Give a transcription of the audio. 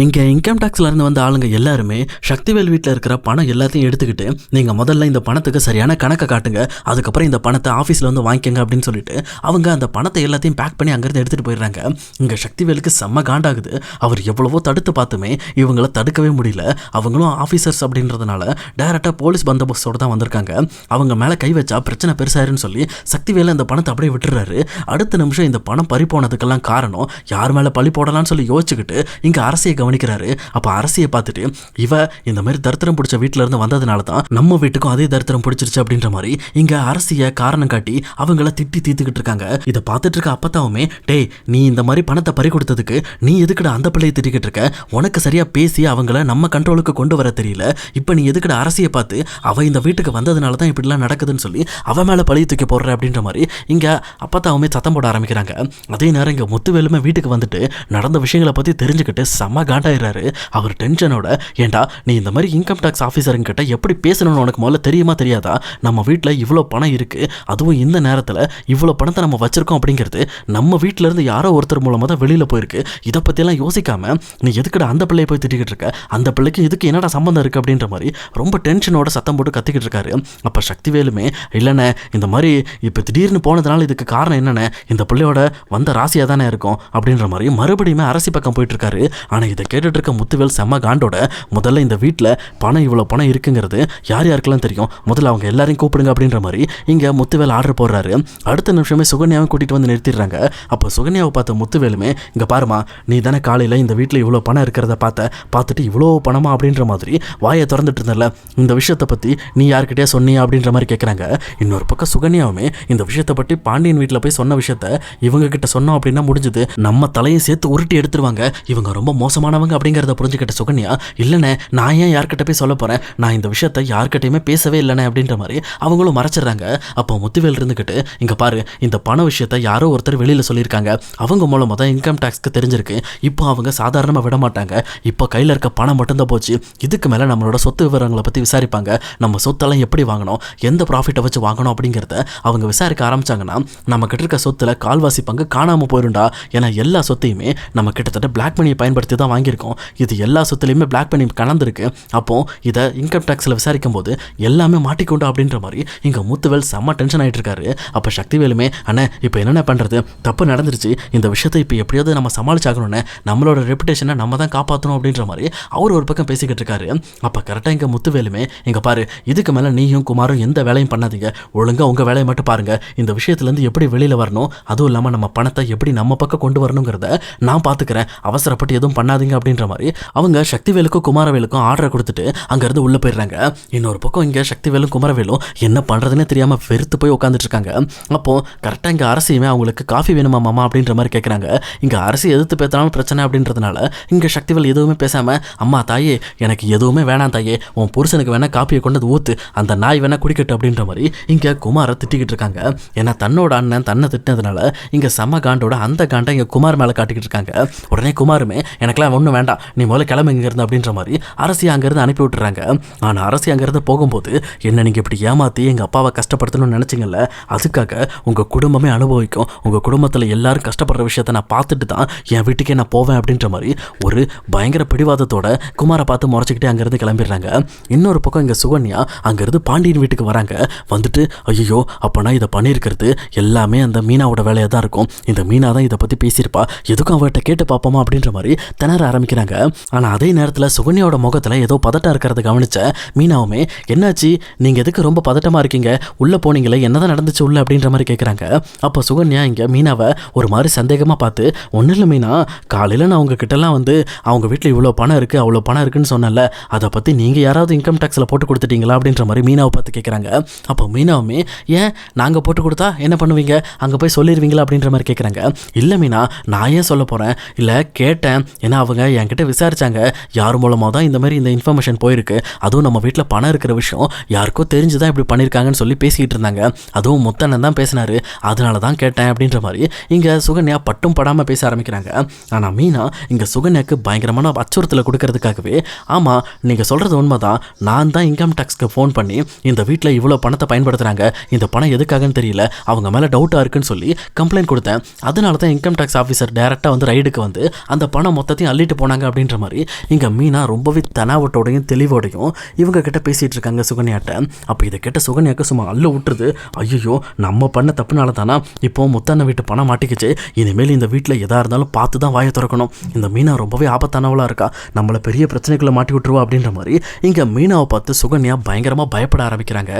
இங்கே இன்கம் டேக்ஸ்லேருந்து வந்த ஆளுங்க எல்லாருமே சக்திவேல் வீட்டில் இருக்கிற பணம் எல்லாத்தையும் எடுத்துக்கிட்டு நீங்கள் முதல்ல இந்த பணத்துக்கு சரியான கணக்கை காட்டுங்க, அதுக்கப்புறம் இந்த பணத்தை ஆஃபீஸில் வந்து வாங்கிக்கங்க அப்படின்னு சொல்லிட்டு அவங்க அந்த பணத்தை எல்லாத்தையும் பேக் பண்ணி அங்கேருந்து எடுத்துகிட்டு போயிடுறாங்க. இங்கே சக்திவேலுக்கு செம்ம காண்டாகுது. அவர் எவ்வளவோ தடுத்து பார்த்துமே இவங்களை தடுக்கவே முடியல. அவங்களும் ஆஃபீஸர்ஸ் அப்படின்றதுனால டைரெக்டாக போலீஸ் பந்தோபஸ்தோடு தான் வந்திருக்காங்க. அவங்க மேலே கை வச்சா பிரச்சனை பெருசாயிருன்னு சொல்லி சக்திவேல் அந்த பணத்தை அப்படியே விட்டுறாரு. அடுத்த நிமிஷம் இந்த பணம் பறி போனதுக்கெல்லாம் காரணம் யார் மேலே பழி போடலான்னு சொல்லி யோசிச்சுக்கிட்டு இங்கே அரசியை கவனிக்கிறாரு. அப்போ அரசியை பார்த்துட்டு இவ இந்த மாதிரி தரித்திரம் பிடிச்ச வீட்டில இருந்து வந்ததுனால தான் நம்ம வீட்டுக்கும் அதே தரித்திரம் பிடிச்சிருச்சு அப்படின்ற மாதிரி இங்க அரசியை காரணம் காட்டி அவங்கள திட்டி தீர்த்துக்கிட்டு இருக்காங்க. இதை பார்த்துட்டு இருக்க அப்பத்தாவுமே, டேய் நீ இந்த மாதிரி பணத்தை பறி கொடுத்ததுக்கு நீ எதுக்குடா அந்த பிள்ளையை திட்டிக்கிட்டு இருக்க, உனக்கு சரியா பேசி அவங்கள நம்ம கண்ட்ரோலுக்கு கொண்டு வர தெரியல, இப்போ நீ எதுக்குடா அரசியை பார்த்து அவ இந்த வீட்டுக்கு வந்ததுனால தான் இப்படிலாம் நடக்குதுன்னு சொல்லி அவ மேல பழி தூக்கி போடுற அப்படின்ற மாதிரி இங்க அப்பத்தாவுமே சத்தம் போட ஆரம்பிக்கிறாங்க. அதே நேரம் இங்க முத்துவேலுமே வீட்டுக்கு வந்துட்டு நடந்த விஷயங்களை பத்தி தெரிஞ்சுக்கிட்டு செம்ம காண்டாயிராரு. அவர் டென்ஷனோட, ஏண்டா நீ இந்த மாதிரி இன்கம் டேக்ஸ் ஆஃபீஸருங்கிட்ட எப்படி பேசணும்னு உனக்கு முதல்ல தெரியுமா தெரியாதா, நம்ம வீட்டில் இவ்வளோ பணம் இருக்குது, அதுவும் இந்த நேரத்தில் இவ்வளோ பணத்தை நம்ம வச்சுருக்கோம் அப்படிங்கிறது நம்ம வீட்டிலேருந்து யாரோ ஒருத்தர் மூலமாக தான் வெளியில் போயிருக்கு, இதை பற்றியெல்லாம் யோசிக்காமல் நீ எதுக்கிட்ட அந்த பிள்ளையை போய் திட்டிக்கிட்டு இருக்க, அந்த பிள்ளைக்கு இதுக்கு என்னடா சம்மந்தம் இருக்குது அப்படின்ற மாதிரி ரொம்ப டென்ஷனோட சத்தம் போட்டு கத்திக்கிட்டு இருக்காரு. அப்போ சக்திவேலுமே, இல்லைண்ணே இந்த மாதிரி இப்போ திடீர்னு போனதுனால இதுக்கு காரணம் என்னென்ன, இந்த பிள்ளையோட வந்த ராசியாக தானே இருக்கும் அப்படின்ற மாதிரி மறுபடியுமே அரசி பக்கம் போயிட்டு இருக்காரு. ஆனால் இதை கேட்டுட்டு இருக்க முத்துவேல் செம்ம காண்டோட, முதல்ல இந்த வீட்டில் பணம் இவ்வளோ பணம் இருக்குங்கிறது யார் யாருக்கெல்லாம் தெரியும், முதல்ல அவங்க எல்லாரையும் கூப்பிடுங்க அப்படின்ற மாதிரி இங்கே முத்துவேல் ஆர்டர் போடுறாரு. அடுத்த நிமிஷமே சுகன்யாவை கூட்டிகிட்டு வந்து நிறுத்திடுறாங்க. அப்போ சுகன்யாவை பார்த்த முத்துவேலுமே, இங்கே பாருமா நீ தானே காலையில் இந்த வீட்டில் இவ்வளோ பணம் இருக்கிறத பார்த்துட்டு இவ்வளோ பணமா அப்படின்ற மாதிரி வாயை திறந்துட்டு இருந்தல, இந்த விஷயத்தை பற்றி நீ யார்கிட்டயே சொன்னியா அப்படின்ற மாதிரி கேட்குறாங்க. இன்னொரு பக்கம் சுகன்யாவுமே இந்த விஷயத்தை பற்றி பாண்டியன் வீட்டில் போய் சொன்ன விஷயத்த இவங்க கிட்ட சொன்னோம் அப்படின்னா முடிஞ்சது, நம்ம தலையை சேர்த்து உருட்டி எடுத்துருவாங்க, இவங்க ரொம்ப மோசமானவங்க அப்படிங்கிறத புரிஞ்சுக்கிட்ட சுகன்யா, இல்லைண்ணே நான் ஏன் யார்கிட்ட போய் சொல்ல போகிறேன், நான் இந்த விஷயத்தை யார்கிட்டையுமே பேசவே இல்லைண்ணே அப்படின்ற மாதிரி அவங்களும் மறைச்சிடுறாங்க. அப்போ முத்துவேல் இருந்துக்கிட்டு, இங்கே பாரு இந்த பண விஷயத்தை யாரோ ஒருத்தர் வெளியில் சொல்லியிருக்காங்க, அவங்க மூலமாக தான் இன்கம் டேக்ஸ்க்கு தெரிஞ்சிருக்கு, இப்போ அவங்க சாதாரணமாக விட மாட்டாங்க, இப்போ கையில் இருக்க பணம் மட்டும்தான் போச்சு, இதுக்கு மேலே நம்மளோட சொத்து விவரங்களை பற்றி விசாரிப்பாங்க, நம்ம சொத்தெல்லாம் எப்படி வாங்கணும், எந்த ப்ராஃபிட்டை வச்சு வாங்கணும் அப்படிங்கிறத அவங்க விசாரிக்க ஆரம்பிச்சாங்கன்னா நம்ம கிட்ட இருக்க சொத்துல கால்வாசி பங்கு காணாமல் போயிருண்டா. ஏன்னா எல்லா சொத்தையுமே நம்ம கிட்டத்தட்ட பிளாக் மணியை பயன்படுத்தி தான் வாங்கியிருக்கோம், இது எல்லா சொத்துலையுமே பிளாக் மணி கலந்துருக்கு, அப்போ இதை இன்கம் டேக்ஸில் விசாரிக்கும் போது எல்லாமே மாட்டிக்கொண்டா அப்படின்ற மாதிரி இங்கே முத்துவேல் செம்ம டென்ஷன் ஆகிட்டு இருக்காரு. அப்போ சக்திவேலுமே, அண்ணே இப்போ என்னென்ன பண்ணுறது, தப்பு நடந்துருச்சு, இந்த விஷயத்தை இப்போ எப்படியாவது நம்ம சமாளிச்சாகணும்னு, நம்மளோட ரெப்புடேஷனை நம்ம தான் காப்பாற்றணும் அப்படின்ற மாதிரி அவர் ஒரு பக்கம் பேசிக்கிட்டு இருக்காரு. அப்போ கரெக்டாக இங்கே முத்துவேலுமே, இங்கே பாரு இதுக்கு மேலே நீயும் குமாரும் எந்த வேலையும் பண்ணாதீங்க, ஒழுங்காக உங்கள் வேலையை மட்டும் பாருங்கள், இந்த விஷயத்துலேருந்து எப்படி வெளியில் வரணும், அதுவும் இல்லாமல் நம்ம பணத்தை எப்படி நம்ம பக்கம் கொண்டு வரணுங்கிறத நான் பார்த்துக்கிறேன், அவசரப்பட்டு எதுவும் பண்ணாதீங்க அப்படின்ற மாதிரி அவங்க சக்திவேலுக்கும் குமாரவேலுக்கும் ஆர்டரை கொடுத்துட்டு அங்கேருந்து உள்ளே போயிடுறாங்க. இன்னொரு பக்கம் இங்கே சக்திவேலும் குமாரவேலும் என்ன பண்ணுறதுன்னே தெரியாமல் வெறுத்து போய் உட்காந்துட்டு இருக்காங்க. அப்போது கரெக்டாக இங்கே அரசியுமே அவங்களுக்கு காஃபி வேணுமா மாமா அப்படின்ற மாதிரி கேட்குறாங்க. இங்கே அரசி எதிர்த்து பேசினாலும் பிரச்சனை அப்படின்றதுனால இங்கே சக்திவேல் எதுவுமே பேசாமல், அம்மா தாயே எனக்கு எதுவுமே வேணாம் தாயே, உன் புருஷனுக்கு வேணால் காப்பியை கொண்டு ஊற்று, அந்த நாய் வேணால் குடிக்கட்டு அப்படின்ற மாதிரி இங்கே குமாரை திட்டிக்கிட்டு இருக்காங்க. ஏன்னா தன்னோட அண்ணன் தன்னை திட்டினதுனால இங்கே செம்ம காண்டோட அந்த காண்டை இங்கே குமார் மேலே காட்டிக்கிட்டு இருக்காங்க. உடனே குமாருமே, எனக்கெல்லாம் ஒன்றும் வேண்டாம், நீ முதல்ல கிளம்பு இங்கேருந்து அப்படின்ற மாதிரி அரசியை அங்கேருந்து அனுப்பி விட்டுறாங்க. ஆனால் அரசி அங்கேருந்து போகும்போது, என்ன நீங்கள் இப்படி ஏமாற்றி எங்கள் அப்பாவை கஷ்டப்படுத்தணும்னு நினச்சிங்கல்ல, அதுக்காக உங்கள் குடும்பமே அனுபவிக்கும், உங்கள் குடும்பத்தில் எல்லாரும் கஷ்டப்படுற விஷயத்தை நான் பார்த்துட்டு தான் என் வீட்டுக்கே நான் போவேன் அப்படின்ற மாதிரி ஒரு பயங்கர பிடிவாதத்தோட குமாரை பார்த்து முறைச்சிக்கிட்டே அங்கேருந்து கிளம்பிடுறாங்க. இன்னொரு பக்கம் இங்கே சுகன்யா அங்கேருந்து பாண்டியன் வீட்டுக்கு வராங்க. வந்துட்டு, ஐயோ அப்போனா இதை பண்ணியிருக்கிறது எல்லாமே அந்த மீனாவோட வேலையாக தான் இருக்கும், இந்த மீனா தான் இதை பற்றி பேசியிருப்பா, எதுக்கும் அவர்கிட்ட கேட்டு பார்ப்போமா அப்படின்ற மாதிரி திணற ஆரம்பிக்கிறாங்க. ஆனால் அதே நேரத்தில் சுகன்யாவோட முகத்தில் ஏதோ பதட்டம் இருக்கிறத கவனிச்ச மீனாவுமே, என்னாச்சு நீங்கள் எதுக்கு ரொம்ப பதட்டமாக இருக்கீங்க, உள்ளே போனீங்களே என்னதான் நடந்துச்சு உள்ள அப்படின்ற மாதிரி கேட்குறாங்க. அப்போ சுகன்யா இங்கே மீனாவை ஒரு மாதிரி சந்தேகமாக பார்த்து, ஒன்றும் இல்லை மீனா, காலையில் நான் உங்ககிட்டலாம் வந்து அவங்க வீட்டில் இவ்வளோ பணம் இருக்குது அவ்வளோ பணம் இருக்குன்னு சொன்னல, அதை பற்றி நீங்கள் யாராவது இன்கம் டேக்ஸில் போட்டு கொடுத்துட்டீங்களா அப்படின்ற மாதிரி மீனாவை பார்த்து கேட்குறாங்க. அப்போ மீனாவுமே, ஏன் நாங்கள் போட்டு கொடுத்தா என்ன பண்ணுவீங்க, அங்கே போய் சொல்லிடுவீங்களா அப்படின்ற மாதிரி கேட்குறாங்க. இல்லை மீனா, நான் ஏன் சொல்ல போகிறேன், இல்லை கேட்டேன், ஏன்னா அவங்க என்கிட்ட விசாரித்தாங்க, யார் மூலமாக தான் இந்த மாதிரி இந்த இன்ஃபர்மேஷன் போயிருக்கு, அதுவும் நம்ம வீட்டில் பணம் இருக்கிற விஷயம் யாருக்கோ தெரிஞ்சு தான் இப்படி பண்ணியிருக்காங்கன்னு சொல்லி பேசிக்கிட்டு இருந்தாங்க, அதுவும் முத்தண்ணன் தான் பேசினாரு, அதனால தான் கேட்டேன் அப்படின்ற மாதிரி இங்கே சுகன்யா பட்டும் படாமல் பேச ஆரம்பிக்கிறாங்க. ஆனால் மீனா இங்கே சுகன்யாக்கு பயங்கரமான அச்சுறுத்தலை கொடுக்கறதுக்காகவே, ஆமாம் நீங்கள் சொல்கிறது உண்மை தான், நான் தான் இன்கம் டேக்ஸ்க்கு ஃபோன் பண்ணி இந்த வீட்டில் இவ்வளோ பணத்தை பயன்படுத்துகிறாங்க, இந்த பணம் எதுக்காகன்னு தெரியல, அவங்க மேலே டவுட்டாக இருக்குன்னு சொல்லி கம்ப்ளைண்ட் கொடுத்தேன், அதனால தான் இன்கம் டேக்ஸ் ஆஃபீஸர் டைரெக்டாக வந்து ரைடுக்கு வந்து அந்த பணம் மொத்தத்தையும் தள்ளிட்டு போனாங்க அப்படின்ற மாதிரி இங்கே மீனா ரொம்பவே தனாவட்டோடையும் தெளிவோடையும் இவங்க கிட்ட பேசிகிட்டு இருக்காங்க சுகன்யாட்ட. அப்போ இதை கேட்ட சுகன்யாக்கு சும்மா அள்ள விட்டுருது. ஐயோ நம்ம பண்ண தப்புனால தானா இப்போ முத்தண்ண வீட்டு பணம் மாட்டிக்கிச்சு, இனிமேல் இந்த வீட்டில் எதாக இருந்தாலும் பார்த்து தான் வாயை திறக்கணும், இந்த மீனா ரொம்பவே ஆபத்தானவளாக இருக்கா, நம்மளை பெரிய பிரச்சனைக்குள்ளே மாட்டி விட்டுருவா அப்படின்ற மாதிரி இங்கே மீனாவை பார்த்து சுகன்யா பயங்கரமாக பயப்பட ஆரம்பிக்கிறாங்க.